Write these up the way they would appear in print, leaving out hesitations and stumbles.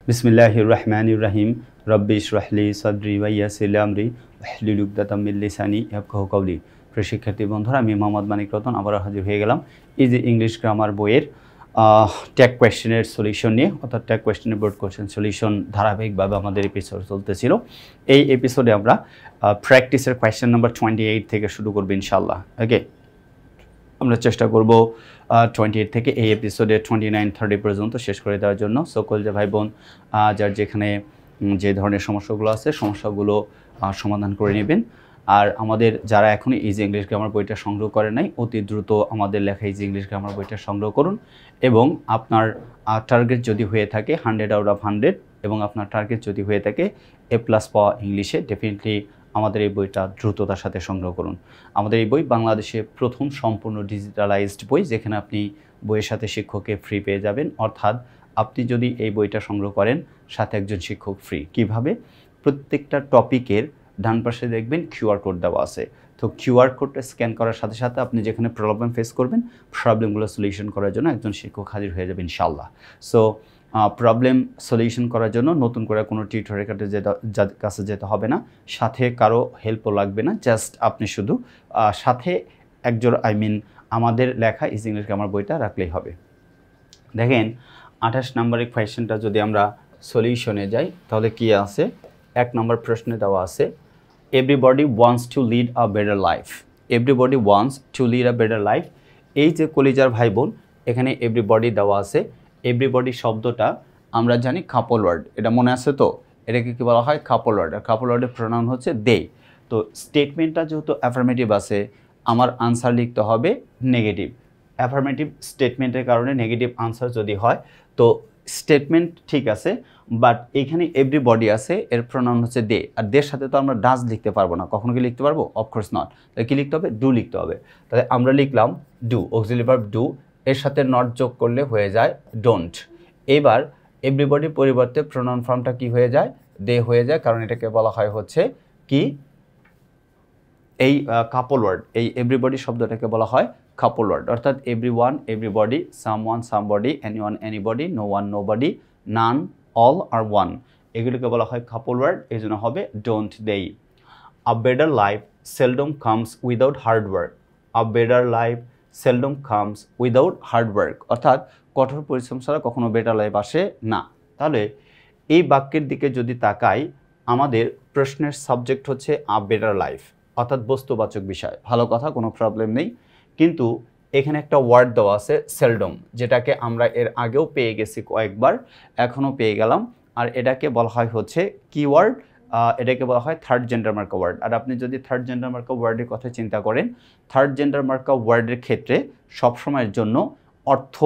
বিসমিল্লাহির রহমানির রহিম রব্বি ইশরাহ লি সাদরি ওয়া ইয়াসসির লি আমরি ওয়াহলুল উকদাতাম মিন লিসানি ইয়াফকাহু কাওলি। প্রিয় শিক্ষার্থী বন্ধুরা, আমি মোহাম্মদ মানিক রতন আবারও হাজির হয়ে গেলাম ইজি ইংলিশ গ্রামার বইয়ের ট্যাগ কোয়েশ্চেনের সলিউশন নিয়ে। অর্থাৎ ট্যাগ কোয়েশ্চেনের বোর্ড কোয়েশ্চেন সলিউশন ধারাবাহিকভাবে আমাদের এপিসোড চলতেছিল। এই এপিসোডে আমরা প্র্যাকটিসের কোয়েশ্চেন নাম্বার 28 থেকে শুরু করব ইনশাআল্লাহ। ওকে, আমরা চেষ্টা করব 28 থেকে এই এপিসোডে 29-30 পর্যন্ত শেষ করে দেওয়ার জন্য। সকল যে ভাই বোন যার যেখানে যে ধরনের সমস্যাগুলো আছে সমস্যাগুলো সমাধান করে নেবেন। আর আমাদের যারা এখনই ইজি ইংলিশ গ্রামার বইটা সংগ্রহ করে নাই, অতি দ্রুত আমাদের লেখা ইজি ইংলিশ গ্রামার বইটা সংগ্রহ করুন। এবং আপনার টার্গেট যদি হয়ে থাকে 100 আউট অফ 100 এবং আপনার টার্গেট যদি হয়ে থাকে A+ পাওয়া ইংলিশে, ডেফিনেটলি আমাদের এই বইটা দ্রুততার সাথে সংগ্রহ করুন। আমাদের এই বই বাংলাদেশে প্রথম সম্পূর্ণ ডিজিটালাইজড বই, যেখানে আপনি বইয়ের সাথে শিক্ষককে ফ্রি পেয়ে যাবেন। অর্থাৎ আপনি যদি এই বইটা সংগ্রহ করেন, সাথে একজন শিক্ষক ফ্রি। কিভাবে? প্রত্যেকটা টপিকের ডান পাশে দেখবেন QR কোড দেওয়া আছে। তো QR কোডটা স্ক্যান করার সাথে সাথে আপনি যেখানে প্রবলেম ফেস করবেন, প্রবলেমগুলো সলিউশন করার জন্য একজন শিক্ষক হাজির হয়ে যাবে ইনশাআল্লাহ। সো প্রবলেম সলিউশন করার জন্য নতুন করে কোনো টিউটরের কাছে যেতে হবে না, সাথে কারো হেল্পও লাগবে না। জাস্ট আপনি শুধু সাথে একজন আমাদের লেখা ইজি ইংলিশ গ্রামার বইটা রাখলেই হবে। দেখেন 28 নম্বরের কোয়েশ্চেনটা যদি আমরা সলিউশনে যাই, তাহলে কি আছে? 1 নম্বর প্রশ্নে দেওয়া আছে, everybody wants to lead a better life. Everybody wants to lead a better life. এই যে কলিজার ভাই বোন, এখানে এভরিবডি দেওয়া আছে। এভরিবডি শব্দটা আমরা জানি কাপল ওয়ার্ড, এটা মনে আছে তো? এটাকে কি বলা হয়? Couple word. আর কাপল ওয়ার্ডের প্রোনাউন হচ্ছে দে। তো স্টেটমেন্টটা যেহেতু অ্যাফার্মেটিভ আছে, আমার আনসার লিখতে হবে নেগেটিভ। অ্যাফার্মেটিভ স্টেটমেন্টের কারণে নেগেটিভ আনসার যদি হয়, তো স্টেটমেন্ট ঠিক আছে, বাট এখানে এভরিবডি আছে, এর প্রোনাউন হচ্ছে দে। আর দের সাথে তো আমরা ডাজ লিখতে পারবো না। কখনো কি লিখতে পারবো? Of course not. তাহলে কী লিখতে হবে? ডু লিখতে হবে। তাহলে আমরা লিখলাম ডু, অক্সিলারি ভার্ব ডু, এর সাথে নট যোগ করলে হয়ে যায় ডোন্ট। এবার এভরিবডির পরিবর্তে প্রোনাউন ফর্মটা কি হয়ে যায়? দে হয়ে যায়, কারণ এটাকে বলা হয় হচ্ছে কি? এই কাপল ওয়ার্ড। এই এভরিবডি শব্দটাকে বলা হয় কাপল ওয়ার্ড। অর্থাৎ everyone, everybody, someone, somebody, anyone, anybody, no one, nobody, none, all আর ওয়ান, এগুলোকে বলা হয় কাপল ওয়ার্ড। এই জন্য হবে ডোন্ট দেই। A better life seldom comes without hard work. A better life seldom comes without hard work. অর্থাৎ কঠোর পরিশ্রম ছাড়া কখনো বেটার লাইফ আসে না। তাহলে এই বাক্যের দিকে যদি তাকাই, আমাদের প্রশ্নের সাবজেক্ট হচ্ছে আ বেটার লাইফ, অর্থাৎ বস্তুবাচক বিষয়। ভালো কথা, কোনো প্রবলেম নেই। কিন্তু এখানে একটা ওয়ার্ড দেওয়া আছে সেলডম, যেটাকে আমরা এর আগেও পেয়ে গেছি কয়েকবার, এখনও পেয়ে গেলাম। আর এটাকে বলা হয় হচ্ছে কি ওয়ার্ড? এটাকে বলা হয় থার্ড জেন্ডার মার্কা ওয়ার্ড। আর আপনি যদি থার্ড জেন্ডার মার্কা ওয়ার্ডের কথা চিন্তা করেন, থার্ড জেন্ডার মার্কা ওয়ার্ডের ক্ষেত্রে সবসময়ের জন্য অর্থ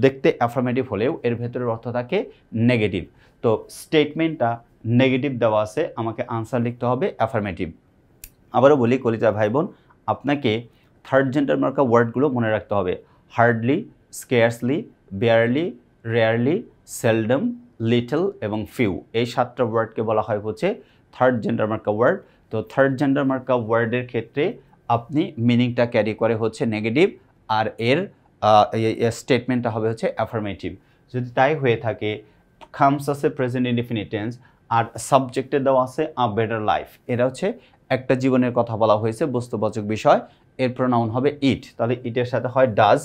দেখতে অ্যাফার্মেটিভ হলেও এর ভেতরের অর্থ থাকে নেগেটিভ। তো স্টেটমেন্টটা নেগেটিভ দেওয়া আছে, আমাকে আনসার লিখতে হবে অ্যাফার্মেটিভ। আবারও বলি কলিজা ভাই বোন, আপনাকে থার্ড জেন্ডার মার্কা ওয়ার্ডগুলো মনে রাখতে হবে। Hardly, scarcely, barely, rarely, seldom, little এবং ফিউ, এই 7টা ওয়ার্ডকে বলা হয় হচ্ছে থার্ড জেন্ডার মার্কা ওয়ার্ড। তো থার্ড জেন্ডার মার্কা ওয়ার্ডের ক্ষেত্রে আপনি মিনিংটা ক্যারি করে হচ্ছে নেগেটিভ, আর এর স্টেটমেন্টটা হবে হচ্ছে অ্যাফার্মেটিভ। যদি তাই হয়ে থাকে, কামস আছে প্রেজেন্ট ইনডিফিনিট টেন্স, আর সাবজেক্টে দেওয়া আছে আ বেটার লাইফ, এটা হচ্ছে একটা জীবনের কথা বলা হয়েছে, বস্তুবাচক বিষয়। এর প্রোনাউন হবে ইট। তাহলে ইটের সাথে হয় ডাজ,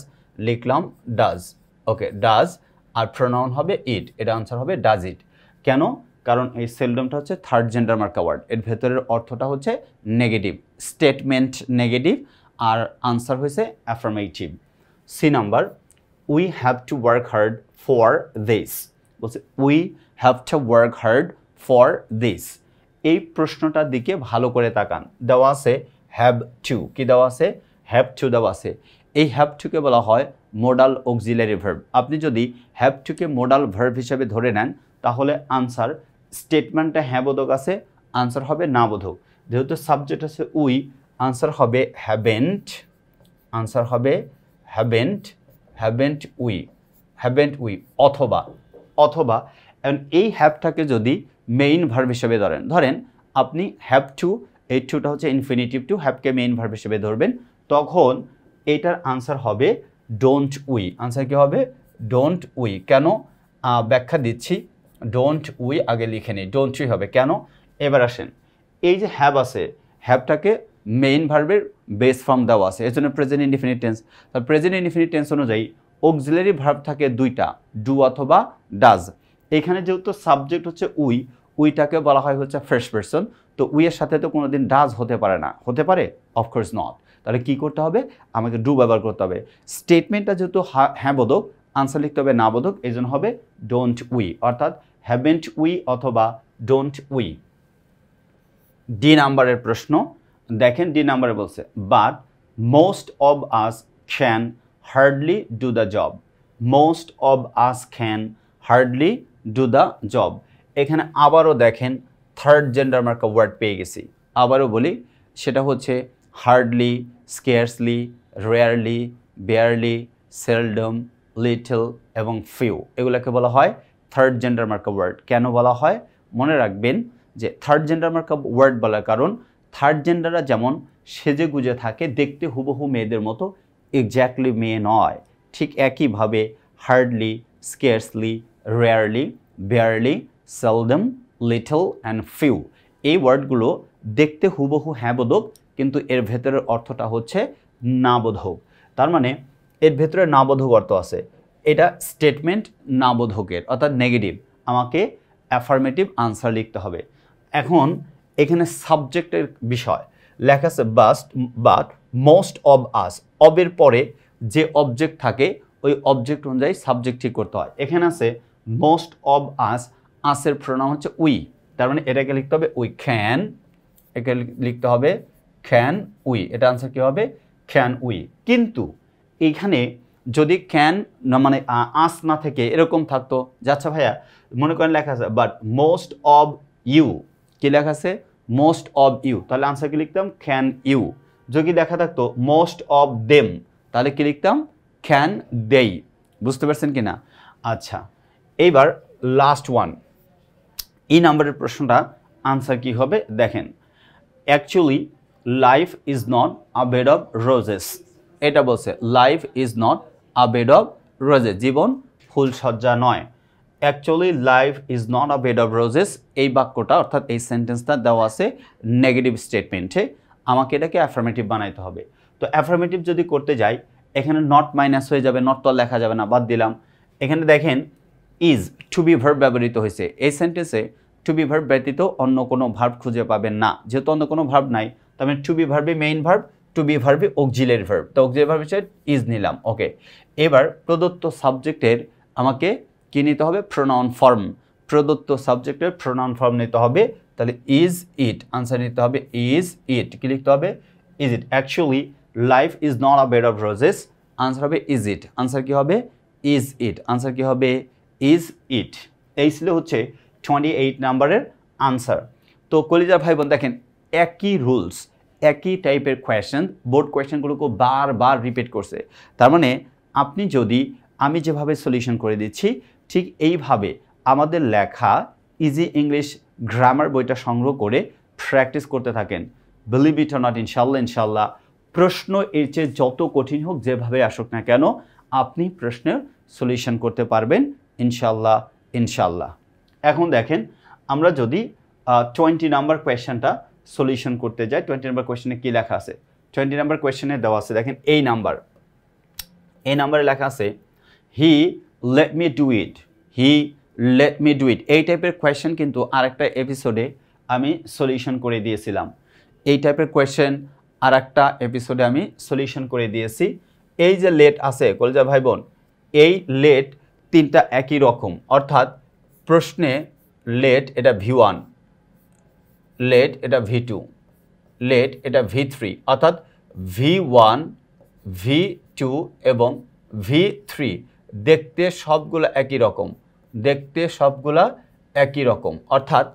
লিখলাম ডাজ। ওকে, ডাজ, আর প্রোনাউন হবে ইট, এটা আনসার হবে ডাজ ইট। কেন? কারণ এই সেলডমটা হচ্ছে থার্ড জেন্ডার মার্কা ওয়ার্ড, এর ভেতরের অর্থটা হচ্ছে নেগেটিভ, স্টেটমেন্ট নেগেটিভ, আর আনসার হয়েছে affirmative. C number, we have to work hard for this. বলছে we have to work hard for this. এই প্রশ্নটার দিকে ভালো করে তাকান। দেওয়া আছে হ্যাভ টু। কি দেওয়া আছে? হ্যাভ টু দেওয়া আছে। এই হ্যাভ টুকে বলা হয় মোডাল অক্সিলারি ভার্ব। আপনি যদি হ্যাভ টুকে মোডাল ভার্ব হিসেবে ধরে নেন, তাহলে আনসার, স্টেটমেন্টটা হ্যাঁ বোধক আছে, আনসার হবে না বোধক। যেহেতু সাবজেক্ট আছে উই, আনসার হবে হ্যাভেন্ট, আনসার হবে haven't, haven't we, haven't we, অথবা অথবা এই হ্যাভটাকে যদি মেইন ভার্ব হিসেবে ধরেন আপনি হ্যাভ টু, এই টুটা হচ্ছে ইনফিনিটিভ টু, হ্যাভকে মেইন ভার্ব হিসেবে ধরবেন, তখন এইটার আনসার হবে ডোন্ট উই। আনসার কি হবে? Don't we. কেন? ব্যাখ্যা দিচ্ছি। ডোন্ট উই আগে লিখে নিই, ডোন্ট উই হবে কেন। এবার আসেন, এই যে হ্যাভ আছে, হ্যাভটাকে মেইন ভার্বের বেস ফর্ম দেওয়া আছে, এর জন্য প্রেজেন্ট ইনডিফিনিট টেন্স। তার প্রেজেন্ট ইনডিফিনিট টেন্স অনুযায়ী অক্সিলারি ভার্ব থাকে দুইটা, ডু অথবা ডাজ। এখানে যেহেতু সাবজেক্ট হচ্ছে উই, উইটাকে বলা হয় হচ্ছে ফার্স্ট পারসন, তো উইয়ের সাথে তো কোনোদিন ডাজ হতে পারে না, হতে পারে? Of course not. তাহলে কী করতে হবে, আমাকে ডু ব্যবহার করতে হবে। স্টেটমেন্টটা যেহেতু হ্যাঁ বোধক, আনসার লিখতে হবে না বোধক, এই জন্য হবে ডোন্ট উই, অর্থাৎ হ্যাভেন্ট উই অথবা ডোন্ট উই। ডি নাম্বারের প্রশ্ন দেখেন, ডি নাম্বারে বলছে but most of us can hardly do the job. Most of us can hardly do the job. এখানে আবারও দেখেন থার্ড জেন্ডার মার্কা ওয়ার্ড পেয়ে গেছি। আবারও বলি, সেটা হচ্ছে hardly, scarcely, rarely, barely, seldom, little এবং ফিউ, এগুলোকে বলা হয় থার্ড জেন্ডার মার্কা ওয়ার্ড। কেন বলা হয় মনে রাখবেন যে থার্ড জেন্ডার মার্কা ওয়ার্ড বলার কারণ থার্ড জেন্ডাররা যেমন সেজে গুজে থাকে, দেখতে হুবহু মেয়েদের মতো, এক্স্যাক্টলি মেয়ে নয়। ঠিক একইভাবে hardly, scarcely, rarely, barely, seldom, little and few, এই ওয়ার্ডগুলো দেখতে হুবহু হ্যাঁ বোধক, কিন্তু এর ভেতরের অর্থটা হচ্ছে না বোধক। তার মানে এর ভেতরে না বোধক অর্থ আছে। এটা স্টেটমেন্ট না বোধকের, অর্থাৎ নেগেটিভ। আমাকে অ্যাফার্মেটিভ আনসার লিখতে হবে। এখন এখানে সাবজেক্টের বিষয় লেখা আছে বাট মোস্ট অব আস, অবের পরে যে অবজেক্ট থাকে ওই অবজেক্ট অনুযায়ী সাবজেক্ট ঠিক করতে হয়। এখানে আছে মোস্ট অব আস, আসের প্রোনাউন হচ্ছে উই, তার মানে এটাকে লিখতে হবে উই ক্যান, একে লিখতে হবে ক্যান উই, এটা আনসার কী হবে ক্যান উই। কিন্তু এইখানে যদি ক্যান না মানে আস না থেকে এরকম থাকতো, যাচ্ছা ভাইয়া মনে করেন লেখা আছে বাট মোস্ট অব ইউ, কি লেখা আছে মোস্ট অব ইউ, তাহলে আনসার কি লিখতাম ক্যান ইউ। যদি লেখা থাকতো মোস্ট অব দেম, তাহলে কি লিখতাম ক্যান দেই। বুঝতে পারছেন কি না? আচ্ছা, এইবার লাস্ট ওয়ান, এই নাম্বারের প্রশ্নটা আনসার কি হবে দেখেন। Actually life is not a bed of roses, এটা বলছে life is not a bed of roses, জীবন ফুলসজ্জা নয়। Actually life is not a bed of roses, এই বাক্যটা অর্থাৎ এই সেন্টেন্সটা দেওয়া আছে নেগেটিভ স্টেটমেন্টে, আমাকে এটাকে অ্যাফার্মেটিভ বানাইতে হবে। তো অ্যাফার্মেটিভ যদি করতে যাই, এখানে নট মাইনাস হয়ে যাবে, নট তো লেখা যাবে না, বাদ দিলাম। এখানে দেখেন ইজ টু বি ভার্ব ব্যবহৃত হয়েছে, এই সেন্টেন্সে টু বি ভার্ব ব্যতীত অন্য কোনো ভার্ব খুঁজে পাবেন না। যেহেতু অন্য কোনো ভার্ব নাই, তার মানে টু বি ভার্বে মেইন ভার্ব, টু বি ভার্বে অক্সিলারি ভার্ব, তো অক্সিলারি ভার্ব হিসেবে ইজ নিলাম। ওকে, এবার প্রদত্ত সাবজেক্টের আমাকে কি নিতে হবে প্রোনাউন ফর্ম, প্রদত্ত সাবজেক্টের প্রোনাউন ফর্ম নিতে হবে। তাহলে ইজ ইট, আনসার নিতে হবে ইজ ইট, কি লিখতে হবে is it. Actually life is not a bed of roses, answer হবে ইজ ইট, আনসার কি হবে ইজ ইট, আনসার কি হবে ইজ ইট। এই ছিল হচ্ছে 28 নাম্বারের আনসার। তো কলিজার ভাই বোন দেখেন একই রুলস, একই টাইপের কোয়েশ্চেন, বোর্ড কোয়েশ্চেনগুলোকে বারবার রিপিট করছে। তার মানে আপনি যদি আমি যেভাবে সলিউশন করে দিচ্ছি ঠিক এইভাবে আমাদের লেখা ইজি ইংলিশ গ্রামার বইটা সংগ্রহ করে প্র্যাকটিস করতে থাকেন, বিলিভ ইট অর নট ইনশাল্লাহ প্রশ্ন এর চেয়ে যত কঠিন হোক, যেভাবে আসুক না কেন, আপনি প্রশ্নের সলিউশন করতে পারবেন ইনশাল্লাহ। এখন দেখেন আমরা যদি 20 নাম্বার কোয়েশ্চেনটা সলিউশন করতে যাই, 20 নাম্বার কোয়েশ্চেনে কী লেখা আছে, 20 নাম্বার কোয়েশ্চেনে দেওয়া আছে দেখেন এই নাম্বারে লেখা আছে he let me do it, he let me do it. এই টাইপের কোয়েশ্চেন কিন্তু আরেকটা এপিসোডে আমি সলিউশন করে দিয়েছিলাম, এই টাইপের কোয়েশ্চেন আরেকটা এপিসোডে আমি সলিউশন করে দিয়েছি। এই যে লেট আছে কলিজা ভাই বোন, এই লেট তিনটা একই রকম, অর্থাৎ প্রশ্নে লেট এটা V1, লেট এটা V2, লেট এটা V3, অর্থাৎ V1, V2 এবং V3 দেখতে সবগুলো একই রকম, দেখতে সবগুলা একই রকম, অর্থাৎ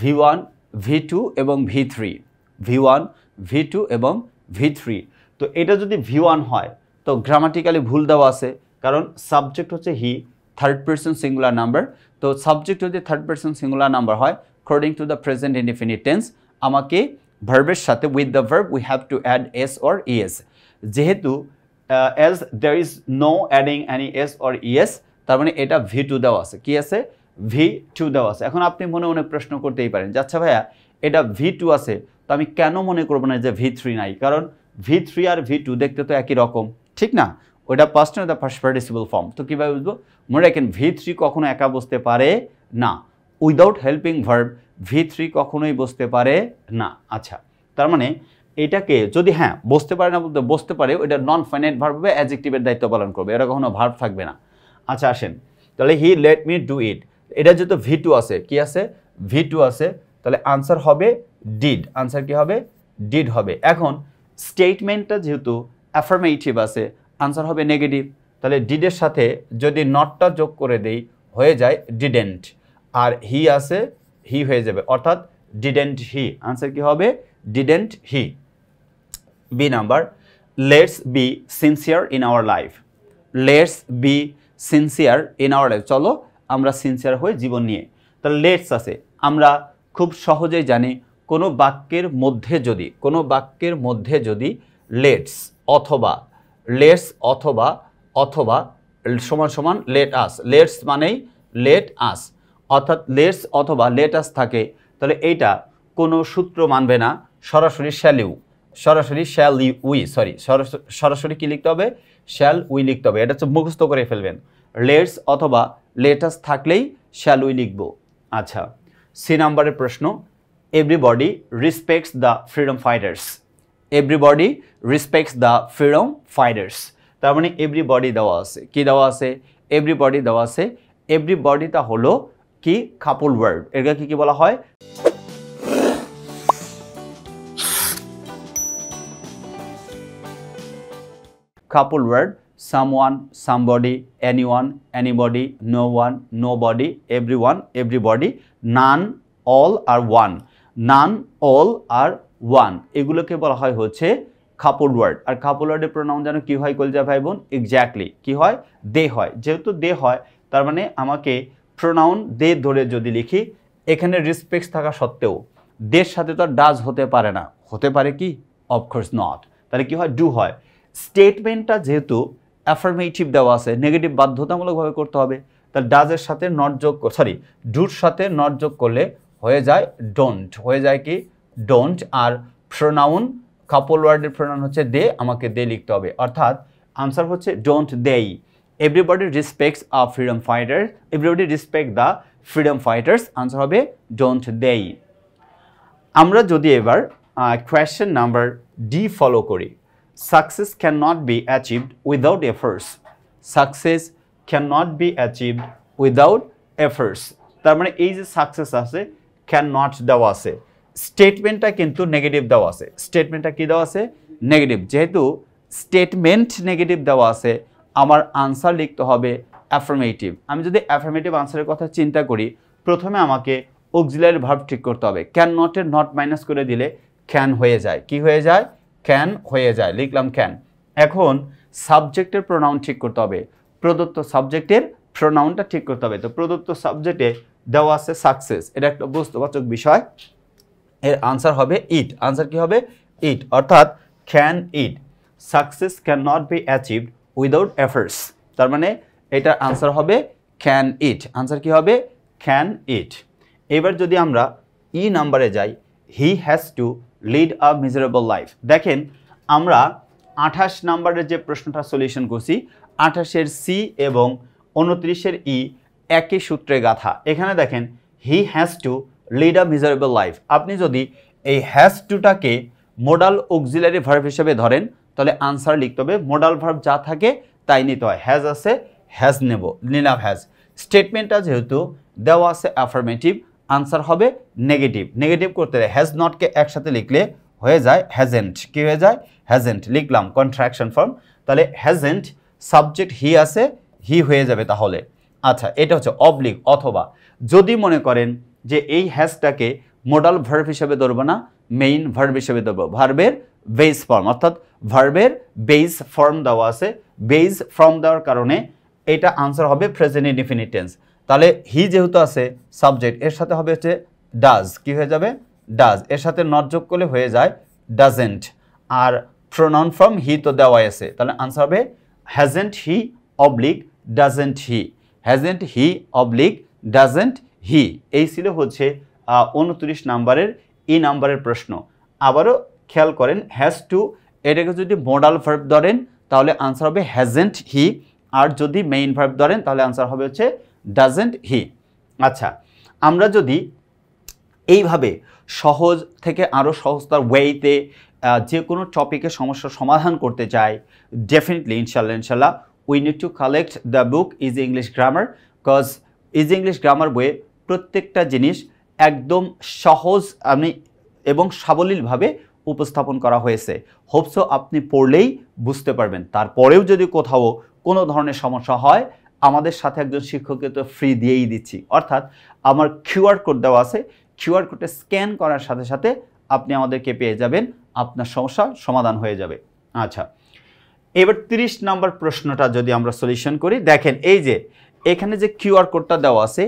V1, V2 এবং V3, V1, V2 এবং V3। তো এটা যদি V1 হয় তো গ্রামাটিক্যালি ভুল দেওয়া আছে, কারণ সাবজেক্ট হচ্ছে he, third person singular number. তো সাবজেক্ট যদি থার্ড পারসন সিঙ্গুলার নাম্বার হয়, according to the present indefinite tense, আমাকে ভার্বের সাথে with the verb we have to add S or ES. যেহেতু as there is no adding any S or ES, তার মানে এটা V2 দেওয়া আছে, কি আছে V2 দেওয়া আছে। এখন আপনি মনে মনে প্রশ্ন করতেই পারেন যে আচ্ছা ভাইয়া এটা V2 আছে, তো আমি কেন মনে করবো না যে V3 নাই? কারণ V3 আর V2 দেখতে তো একই রকম, ঠিক না? ওটা past tense, the first participle form. তো কীভাবে বুঝবো? মনে রাখেন V3 কখনো একা বসতে পারে না, উইদাউট হেল্পিং ভার্ব V3 কখনোই বসতে পারে না। আচ্ছা, তার মানে এটাকে যদি হ্যাঁ বসতে পারে না বলতে বসতে পারে, ওইটা নন ফাইনাইট ভার্ব হবে, অ্যাডজেক্টিভের দায়িত্ব পালন করবে, এটা কখনো ভার্ব থাকবে না। আচ্ছা আসেন, তাহলে he let me do it, এটা যেহেতু V2 আছে, কি আছে? V2 আছে, তাহলে আনসার হবে ডিড। আনসার কি হবে? ডিড হবে। এখন স্টেটমেন্টটা যেহেতু অ্যাফার্মেটিভ আছে, আনসার হবে নেগেটিভ। তাহলে ডিডের সাথে যদি নটটা যোগ করে দেই হয়ে যায় ডিডেন্ট, আর হি আছে, হি হয়ে যাবে, অর্থাৎ ডিডেন্ট হি। আনসার কি হবে? Didn't he. B number, let's be sincere in our life. Let's be sincere in our life, চলো আমরা সিনসিয়ার হই জীবন নিয়ে। তাহলে লেটস আছে, আমরা খুব সহজেই জানি কোনো বাক্যের মধ্যে যদি লেটস অথবা সমান সমান লেট আস, লেটস মানেই লেট আস, অর্থাৎ লেটস অথবা লেট আস থাকে, তাহলে এইটা কোনো সূত্র মানবে না, সরাসরি সরাসরি কি লিখতে হবে? শ্যাল উই লিখতে হবে। এটা হচ্ছে মুখস্থ করে ফেলবেন, লেটস অথবা লেট আস থাকলেই শ্যাল উই লিখব। আচ্ছা, সি নাম্বারের প্রশ্ন, everybody respects the freedom fighters. Everybody respects the freedom fighters, তার মানে এভরিবডি দেওয়া আছে। কি দেওয়া আছে? এভরিবডি দেওয়া আছে। এভরিবডিটা হলো কি? Couple word. এটাকে কি বলা হয়? Couple word, someone, somebody, anyone, anybody, no one, nobody, everyone, everybody, none, all আর ওয়ান। নান, অল আর ওয়ান, এগুলোকে বলা হয় হচ্ছে কাপল ওয়ার্ড। আর কাপল ওয়ার্ডের প্রোনাউন যেন কি হয় কলজা ভাই বোন? এক্স্যাক্টলি কি হয়? দে হয়। যেহেতু দে হয়, তার মানে আমাকে প্রোনাউন দে ধরে যদি লিখি, এখানে রেসপেক্ট থাকা সত্ত্বেও দের সাথে তো ডাজ হতে পারে না। হতে পারে কি? Of course not. তাহলে কি হয়? ডু হয়। স্টেটমেন্টটা যেহেতু অ্যাফার্মেটিভ দেওয়া আছে, নেগেটিভ বাধ্যতামূলকভাবে করতে হবে, তাহলে ডাজের সাথে নট যোগ, ডুর সাথে নট যোগ করলে হয়ে যায় ডোন্ট। হয়ে যায় কি? ডোন্ট। আর প্রোনাউন, কাপল ওয়ার্ডের প্রোনাউন হচ্ছে দে, আমাকে দে লিখতে হবে, অর্থাৎ আনসার হচ্ছে ডোন্ট দেই। Everybody respects a freedom fighter, everybody respect the freedom fighters, answer হবে ডোন্ট দেই। আমরা যদি এবার কোয়েশ্চেন নাম্বার ডি ফলো করি, success cannot be achieved without efforts. Success cannot be achieved without efforts. তার মানে এই যে সাকসেস আছে, cannot দেওয়া আছে, স্টেটমেন্টটা কিন্তু নেগেটিভ দেওয়া আছে। স্টেটমেন্টটা কি দেওয়া আছে? নেগেটিভ। যেহেতু স্টেটমেন্ট নেগেটিভ দেওয়া আছে, আমার আনসার লিখতে হবে অ্যাফার্মেটিভ। আমি যদি অ্যাফার্মেটিভ আনসারের কথা চিন্তা করি, প্রথমে আমাকে অক্সিলারি ভার্ব ঠিক করতে হবে। ক্যান নটের নট মাইনাস করে দিলে ক্যান হয়ে যায়। কি হয়ে যায়? ক্যান হয়ে যায়, লিখলাম ক্যান। এখন সাবজেক্টের প্রোনাউন ঠিক করতে হবে, প্রদত্ত সাবজেক্টের প্রোনাউনটা ঠিক করতে হবে। তো প্রদত্ত সাবজেক্টে দেওয়া আছে সাকসেস, এটা একটা বস্তুবাচক বিষয়, এর আনসার হবে ইট। আনসার কি হবে? ইট, অর্থাৎ can it. Success can not be achieved without efforts, তার মানে এটার আনসার হবে ক্যান ইট। আনসার কি হবে? ক্যান ইট। এবার যদি আমরা ই নাম্বারে যাই, he has to lead a miserable life. দেখেন আমরা 28 নাম্বারের যে প্রশ্নটা সলিউশন করছি, 28-এর সি এবং 29-এর ই একই সূত্রে গাথা। এখানে দেখেন he has to lead a miserable life, আপনি যদি এই হ্যাজ টুটাকে মোডাল অক্সিলারি ভার্ব হিসেবে ধরেন, তাহলে আনসার লিখতে হবে মোডাল ভার্ব যা থাকে তাই নিতে হয়। হ্যাজ আছে, হ্যাজ নেব, নিলাম হ্যাজ। স্টেটমেন্টটা যেহেতু দেওয়া আছে অ্যাফার্মেটিভ, আনসার হবে নেগেটিভ। নেগেটিভ করতে হ্যাজ নটকে একসাথে লিখলে হয়ে যায় হ্যাজেন্ট। কি হয়ে যায়? হ্যাজেন্ট, লিখলাম কন্ট্রাকশন ফর্ম। তাহলে হ্যাজেন্ট, সাবজেক্ট হি আছে, হি হয়ে যাবে তাহলে। আচ্ছা, এটা হচ্ছে অবলিক অথবা। যদি মনে করেন যে এই হ্যাজটাকে মোডাল ভার্ব হিসেবে ধরবো না, মেইন ভার্ব হিসেবে ধরবো, ভার্বের বেস ফর্ম, অর্থাৎ ভার্বের বেস ফর্ম দেওয়া আছে, বেস ফর্ম দেওয়ার কারণে এটা আনসার হবে প্রেজেন্ট ইনডিফিনিট টেন্স। তাহলে হি যেহেতু আছে সাবজেক্ট, এর সাথে হবে হচ্ছে ডাজ। কি হয়ে যাবে? ডাজ। এর সাথে নট যোগ করলে হয়ে যায় ডাজেন্ট। আর প্রোনাউন ফর্ম হি তো দেওয়াই আছে, তাহলে আনসার হবে hasn't he oblique doesn't he. Hasn't he oblique doesn't he. এই ছিল হচ্ছে 29 নাম্বারের নাম্বারের প্রশ্ন। আবারও খেয়াল করেন, হ্যাজ টু এটাকে যদি মডাল ভার্ব ধরেন তাহলে আনসার হবে হ্যাজেন্ট হি, আর যদি মেইন ভার্ব ধরেন তাহলে আনসার হবে হচ্ছে ডাজেন্ট হি। আচ্ছা, আমরা যদি এইভাবে সহজ থেকে আরও সহজতার ওয়েতে যে কোনো টপিকের সমস্যার সমাধান করতে চাই, ডেফিনেটলি ইনশাল্লাহ we need to collect the book easy English grammar, because easy English grammar বইয়ে প্রত্যেকটা জিনিস একদম সহজ এবং সাবলীলভাবে উপস্থাপন করা হয়েছে। হোপসো আপনি পড়লেই বুঝতে পারবেন। তারপরেও যদি কোথাও কোনো ধরনের সমস্যা হয়, আমাদের সাথে একজন শিক্ষককে তো ফ্রি দিয়েই দিচ্ছি, অর্থাৎ আমার কিউআর কোড দেওয়া আছে, কিউআর কোডে স্ক্যান করার সাথে সাথে আপনি আমাদেরকে পেয়ে যাবেন, আপনার সমস্যা সমাধান হয়ে যাবে। আচ্ছা, এবার 30 নম্বর প্রশ্নটা যদি আমরা সলিউশন করি, দেখেন এই যে এখানে যে কিউআর কোডটা দেওয়া আছে,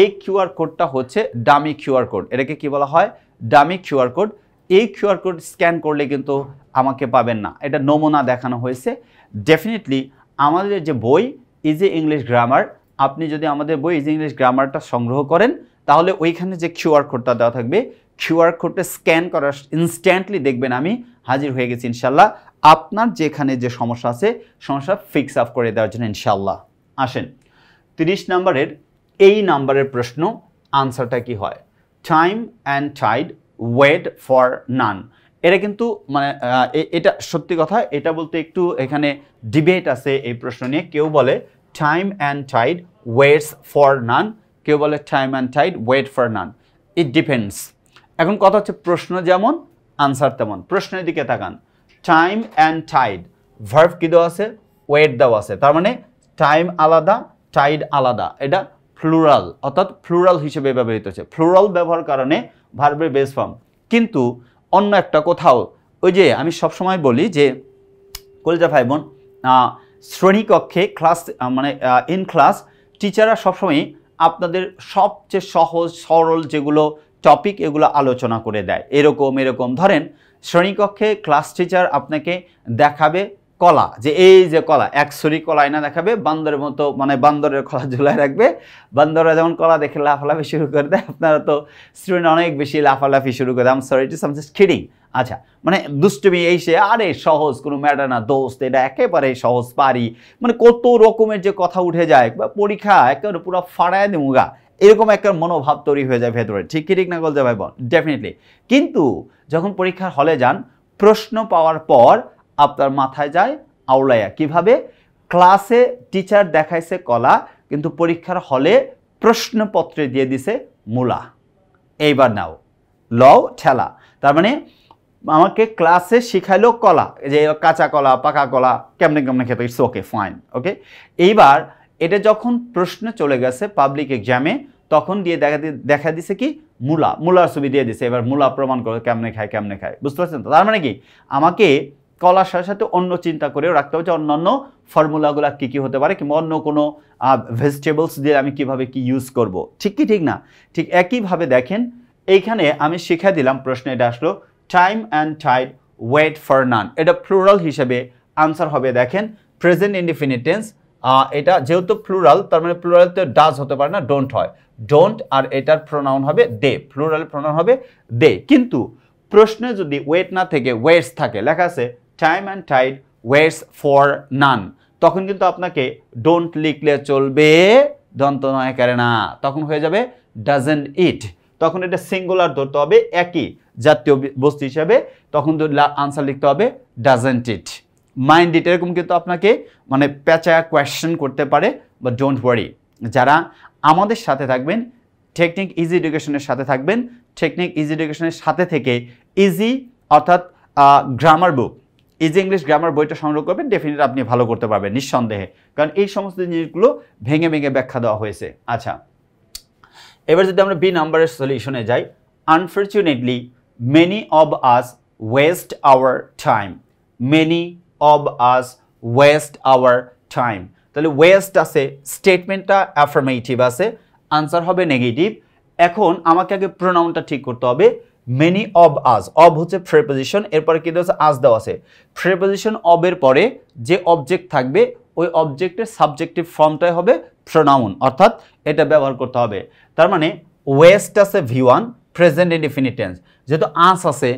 এই কিউআর কোডটা হচ্ছে ডামি কিউআর কোড। এটাকে কি বলা হয়? Dummy QR code. এই কিউআর কোড স্ক্যান করলে কিন্তু আমাকে পাবেন না, এটা নমুনা দেখানো হয়েছে। ডেফিনেটলি আমাদের যে বই ইজি ইংলিশ গ্রামার, আপনি যদি আমাদের বই ইজি ইংলিশ গ্রামারটা সংগ্রহ করেন তাহলে ওইখানে যে কিউআর কোডটা দেওয়া থাকবে, কিউআর কোডটা স্ক্যান করার ইনস্ট্যান্টলি দেখবেন আমি হাজির হয়ে গেছি ইনশাল্লাহ আপনার যেখানে যে সমস্যা আছে সমস্যা ফিক্স আপ করে দেওয়ার জন্য ইনশাল্লাহ। আসেন 30 নম্বরের এই নাম্বারের প্রশ্ন, আনসারটা কি হয়? Time and tide wait for none. এটা কিন্তু মানে এটা সত্যি কথা, এটা বলতে একটু এখানে ডিবেট আছে এই প্রশ্ন নিয়ে। কেউ বলে time and tide waits for none, কেউ বলে time and tide wait for none. It depends. এখন কথা হচ্ছে প্রশ্ন যেমন আনসার তেমন। প্রশ্নের দিকে তাকান, টাইম অ্যান্ড টাইড, ভার্ব কি দেওয়া আছে? ওয়েট দেওয়া আছে। তার মানে টাইম আলাদা, টাইড আলাদা, এটা প্লুরাল, অর্থাৎ প্লুরাল হিসেবে ব্যবহৃত হচ্ছে। প্লুরাল ব্যবহার কারণে ভার্বের বেস ফর্ম। কিন্তু অন্য একটা কোথাও ওই যে আমি সবসময় বলি যে কলিজা ভাই বোন, শ্রেণীকক্ষে ক্লাস মানে ইন ক্লাস টিচাররা সবসময় আপনাদের সবচেয়ে সহজ সরল যেগুলো টপিক এগুলো আলোচনা করে দেয়। এরকম ধরেন শ্রেণীকক্ষে ক্লাস টিচার আপনাকে দেখাবে কলা, যে এই যে কলা, এক ছড়ি কলা না দেখাবে, বান্দরের মতো মানে বান্দরের কলা ঝুলায় রাখবে। বান্দররা যেমন কলা দেখে লাফালাফি শুরু করে দেয়, আপনারা তো স্টুডেন্ট অনেক বেশি লাফালাফি শুরু করে দেয়। Um sorry, it is just kidding. আচ্ছা, মানে দুষ্টুমি এই সে, আরে সহজ কোনো ম্যাটার না দোস্ত, এটা একেবারে সহজ পারি, মানে কত রকমের যে কথা উঠে যায়, বা পরীক্ষা একেবারে পুরো ফাড়ায় দেমুগা, এরকম একটা মনোভাব তৈরি হয়ে যায় ভেতরে। ঠিক কি ঠিক না বলতে ভাই বোন? ডেফিনেটলি। কিন্তু যখন পরীক্ষার হলে যান, প্রশ্ন পাওয়ার পর আপনার মাথায় যায় আউলাইয়া। কিভাবে? ক্লাসে টিচার দেখাইছে কলা, কিন্তু পরীক্ষার হলে প্রশ্নপত্রে দিয়ে দিছে মূলা। এইবার নাও লও ঠেলা। তার মানে আমাকে ক্লাসে শিখাইলো কলা, যে কাঁচা কলা পাকা কলা কেমনে খেতে, ইটস ওকে ফাইন ওকে। এইবার এটা যখন প্রশ্ন চলে গেছে পাবলিক এক্সামে, তখন দিয়ে দেখা দিছে কি মূলার ছবি দিয়ে দিছে। এবার মূলা প্রমাণ করে কেমনে খায়, বুঝতে পারছেন তো? তার মানে কি আমাকে কলার সাথে সাথে অন্য চিন্তা করেও রাখতে হবে যে অন্যান্য ফর্মুলাগুলো কী হতে পারে, কিংবা অন্য কোনো ভেজিটেবলস দিয়ে আমি কিভাবে কি ইউজ করব। ঠিক কি ঠিক না? ঠিক একইভাবে দেখেন এইখানে আমি শিখে দিলাম, প্রশ্ন এটা আসলো time and tide wait for none. এটা প্লুরাল হিসেবে আনসার হবে দেখেন প্রেজেন্ট ইনডিফিনিট টেন্স। এটা যেহেতু প্লুরাল, তার মানে প্লুরালতে ডাজ হতে পারে না, ডোন্ট হয়। ডোন্ট আর এটার প্রোনাউন হবে দে, প্লুরাল প্রোনাউন হবে দে। কিন্তু প্রশ্নে যদি ওয়েট না থেকে ওয়েটস থাকে, লেখা আছে time and tide waits for none, তখন কিন্তু আপনাকে ডোন্ট লিখলে চলবে, দন্ত নয় করে না, তখন হয়ে যাবে ডাজেন্ট ইট। তখন এটা সিঙ্গুলার ধরতে হবে, একই জাতীয় বস্তু হিসাবে, তখন তো আনসার লিখতে হবে ডাজেন্ট ইট, মাইন্ড ইট। এরকম কিন্তু আপনাকে মানে পেঁচায়া কোয়েশ্চেন করতে পারে। বা ডোন্ট ওয়ারি, যারা আমাদের সাথে থাকবেন, টেকনিক ইজি এডুকেশনের সাথে থাকবেন, টেকনিক ইজি এডুকেশনের সাথে থেকে ইজি অর্থাৎ grammar book, easy English grammar বইটা সংগ্রহ করবেন, ডেফিনেটলি আপনি ভালো করতে পারবেন নিঃসন্দেহে, কারণ এই সমস্ত জিনিসগুলো ভেঙে ব্যাখ্যা দেওয়া হয়েছে। আচ্ছা, এবার যদি আমরা বি নাম্বারের সলিউশনে যাই, unfortunately many of us waste our time, many of us waste our time. তাহলে ওয়েস্ট আছে, স্টেটমেন্টটা অ্যাফার্মেটিভ আছে, আনসার হবে নেগেটিভ। এখন আমাকে আগে প্রোনাউনটা ঠিক করতে হবে। মেনি অব আস, অব হচ্ছে প্রিপোজিশন, এরপরে কি দেওয়া আছে? আস দেওয়া আছে। প্রিপোজিশন অবের পরে যে অবজেক্ট থাকবে ওই অবজেক্টের সাবজেক্টিভ ফর্মটাই হবে প্রোনাউন, অর্থাৎ এটা ব্যবহার করতে হবে। তার মানে ওয়েস্ট আছে V1 প্রেজেন্ট ইনডিফিনিট টেন্স, যেহেতু আস আছে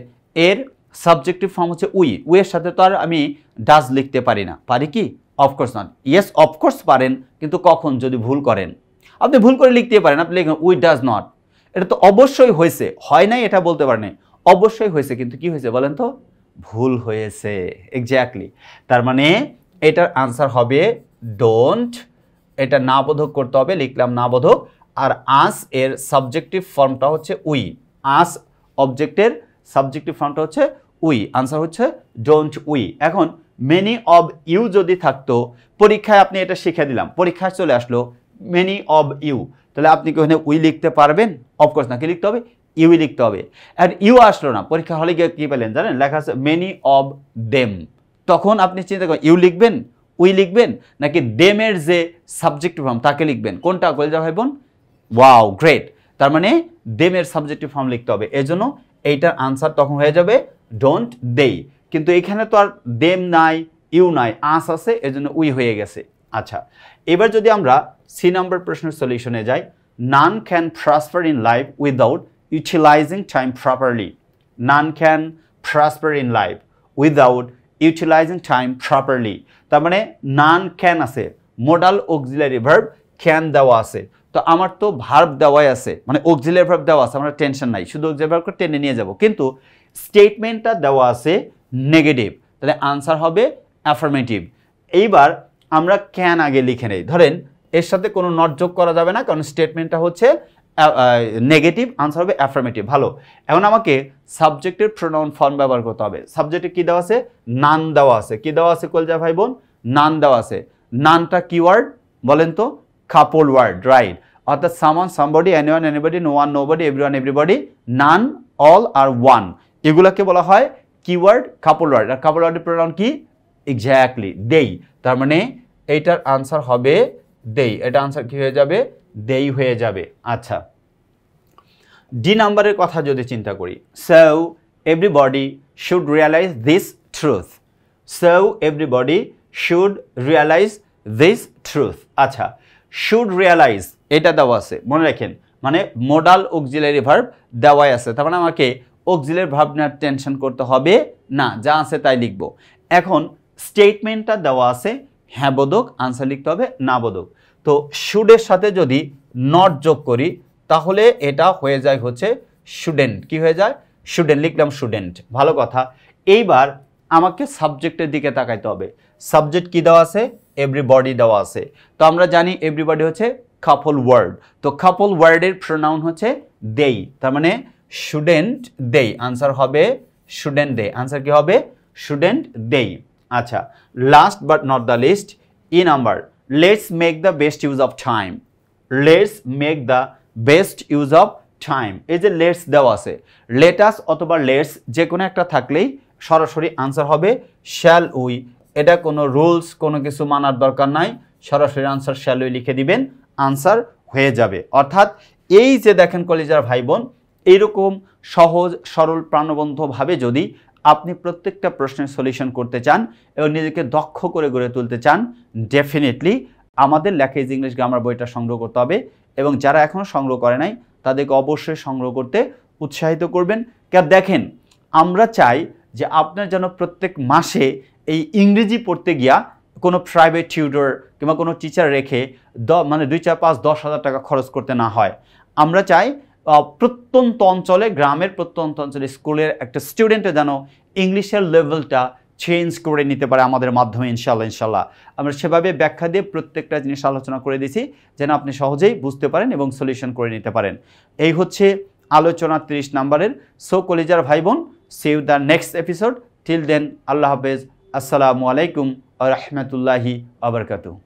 এর সাবজেক্টিভ ফর্ম হচ্ছে উইয়ের সাথে তো আর আমি ডাজ লিখতে পারি না, পারি কি? Of course not. ইয়েস অফকোর্স পারেন, কিন্তু কখন? যদি ভুল করেন। আপনি ভুল করে লিখতে পারেন, আপনি লিখেন উই ডাজ নট, এটা তো অবশ্যই হয়েছে, হয় নাই এটা বলতে পারেন, অবশ্যই হয়েছে, কিন্তু কি হয়েছে বলেন তো? ভুল হয়েছে। এক্স্যাক্টলি। তার মানে এটার আনসার হবে ডোন্ট, এটা না বোধক করতে হবে, লিখলাম না বোধক। আর আস এর সাবজেক্টিভ ফর্মটা হচ্ছে উই, আস অবজেক্টের সাবজেক্টিভ ফর্মটা হচ্ছে উই, আনসার হচ্ছে ডোন্ট উই। এখন মেনি অব ইউ যদি থাকতো, পরীক্ষায় আপনি এটা শিখে দিলাম, পরীক্ষায় চলে আসলো মেনি অব ইউ, তাহলে আপনি কি ওখানে উই লিখতে পারবেন? অফকোর্স না, কি লিখতে হবে? ইউই লিখতে হবে। আর ইউ আসলো না, পরীক্ষা হলে গিয়ে কি পেলেন জানেন? লেখা আছে মেনি অব দেম, তখন আপনি চিন্তা করেন ইউ লিখবেন, উই লিখবেন, নাকি দেমের যে সাবজেক্টিভ ফর্ম তাকে লিখবেন, কোনটা? কইল ভাই বোন, ওয়াও গ্রেট। তার মানে দেমের সাবজেক্টিভ ফর্ম লিখতে হবে, এজন্য এইটার আনসার তখন হয়ে যাবে ডোন্ট দেই। কিন্তু এখানে তো আর দেম নাই, ইউ নাই, আস আছে, এজন্য উই হয়ে গেছে। আচ্ছা, এবার যদি আমরা সি নাম্বার প্রশ্নের সলিউশনে যাই, none can prosper in life without utilising time properly. None can prosper in life without utilising time properly. তার মানে নান ক্যান আছে, মোডাল অক্সিলারি ভার্ব ক্যান দেওয়া আছে, তো আমার তো ভার্ব দেওয়াই আছে, মানে অক্সিলারি ভার্ব দেওয়া আছে, আমরা টেনশন নাই, শুধু অক্সিলারি ভার্বকে টেনে নিয়ে যাব, কিন্তু স্টেটমেন্টটা দেওয়া আছে নেগেটিভ, তাহলে আনসার হবে অ্যাফার্মেটিভ। এইবার আমরা ক্যান আগে লিখে নেই, ধরেন এর সাথে কোনো নট যোগ করা যাবে না, কারণ স্টেটমেন্টটা হচ্ছে নেগেটিভ, আনসার হবে অ্যাফার্মেটিভ। ভালো, এখন আমাকে সাবজেক্টের প্রোনাউন ফর্ম ব্যবহার করতে হবে। সাবজেক্টে কি দেওয়া আছে? নান দেওয়া আছে। কি দেওয়া আছে কলজা ভাই বোন? নান দেওয়া আছে। নানটা কি ওয়ার্ড বলেন তো? Couple word, right. অর্থাৎ someone, somebody, anyone, anybody, no one, nobody, everyone, everybody, none, all আর ওয়ান, এগুলাকে বলা হয় কিওয়ার্ড, কাপল ওয়ার্ড। আর কাপল ওয়ার্ডের প্রোনাউন কি? এক্স্যাক্টলি দেই। তার মানে এইটার আনসার হবে দেই, এটা আনসার কি হয়ে যাবে? দেই হয়ে যাবে। আচ্ছা, ডি নাম্বারের কথা যদি চিন্তা করি, so everybody should realise this truth. So everybody should realise this truth. আচ্ছা, শুড রিয়ালাইজ এটা দেওয়া আছে, মনে রাখেন, মানে মোডাল অক্সিলারি ভার্ব দেওয়াই আছে, তার মানে আমাকে অক্সিলারি ভার্ব নেওয়ার টেনশন করতে হবে না, যা আছে তাই লিখব। এখন স্টেটমেন্টটা দেওয়া আছে হ্যাঁ বোধক, আনসার লিখতে হবে না বোধক। তো শুডের সাথে যদি নট যোগ করি তাহলে এটা হয়ে যায় হচ্ছে শুডেন্ট। কি হয়ে যায়? শুডেন্ট, লিখলাম শুডেন্ট। ভালো কথা। এইবার আমাকে সাবজেক্টের দিকে তাকাইতে হবে। সাবজেক্ট কি দেওয়া আছে? এভরিবডি দেওয়া আছে। তো আমরা জানি এভরিবডি হচ্ছে কাপল ওয়ার্ড, তো কাপল ওয়ার্ডের প্রোনাউন হচ্ছে দেই, তার মানে শুডেন্ট দেই, আনসার হবে শুডেন্ট দে। আনসার কি হবে? শুডেন্ট দেই। আচ্ছা, last but not the least, E number, let's make the best use of time. Let's make the best use of time, এই যে লেটস দেওয়া আছে, লেটাস অথবা লেটস যে কোনো একটা থাকলেই সরাসরি আনসার হবে শ্যাল উই। এটা কোনো রুলস, কোনো কিছু মানার দরকার নাই, সরাসরি আনসার শ্যাল উই লিখে দিবেন, আনসার হয়ে যাবে। অর্থাৎ এই যে দেখেন কলিজার ভাই বোন, এইরকম সহজ সরল প্রাণবন্তভাবে যদি আপনি প্রত্যেকটা প্রশ্নের সলিউশন করতে চান এবং নিজেকে দক্ষ করে গড়ে তুলতে চান, ডেফিনেটলি আমাদের লেখা ইজ ইংলিশ গ্রামার বইটা সংগ্রহ করতে হবে, এবং যারা এখনও সংগ্রহ করে নাই তাদেরকে অবশ্যই সংগ্রহ করতে উৎসাহিত করবেন। কারণ দেখেন, আমরা চাই যে আপনার যেন প্রত্যেক মাসে এই ইংরেজি পড়তে গিয়া কোনো প্রাইভেট টিউটর কিংবা কোনো টিচার রেখে মানে 2, 4, 5, 10,000 টাকা খরচ করতে না হয়। আমরা চাই প্রত্যন্ত অঞ্চলে, গ্রামের প্রত্যন্ত অঞ্চলে স্কুলের একটা স্টুডেন্টে যেন ইংলিশের লেভেলটা চেঞ্জ করে নিতে পারে আমাদের মাধ্যমে, ইনশাল্লাহ। আমরা সেভাবে ব্যাখ্যা দিয়ে প্রত্যেকটা জিনিস আলোচনা করে দিয়েছি যেন আপনি সহজেই বুঝতে পারেন এবং সলিউশন করে নিতে পারেন। এই হচ্ছে আলোচনা 30 নাম্বারের। সো কলিজার ভাই বোন, see you the next episode. Till then, আল্লাহ হাফেজ, আসসালামু আলাইকুম ওয়া রাহমাতুল্লাহি ওয়া বারাকাতুহু।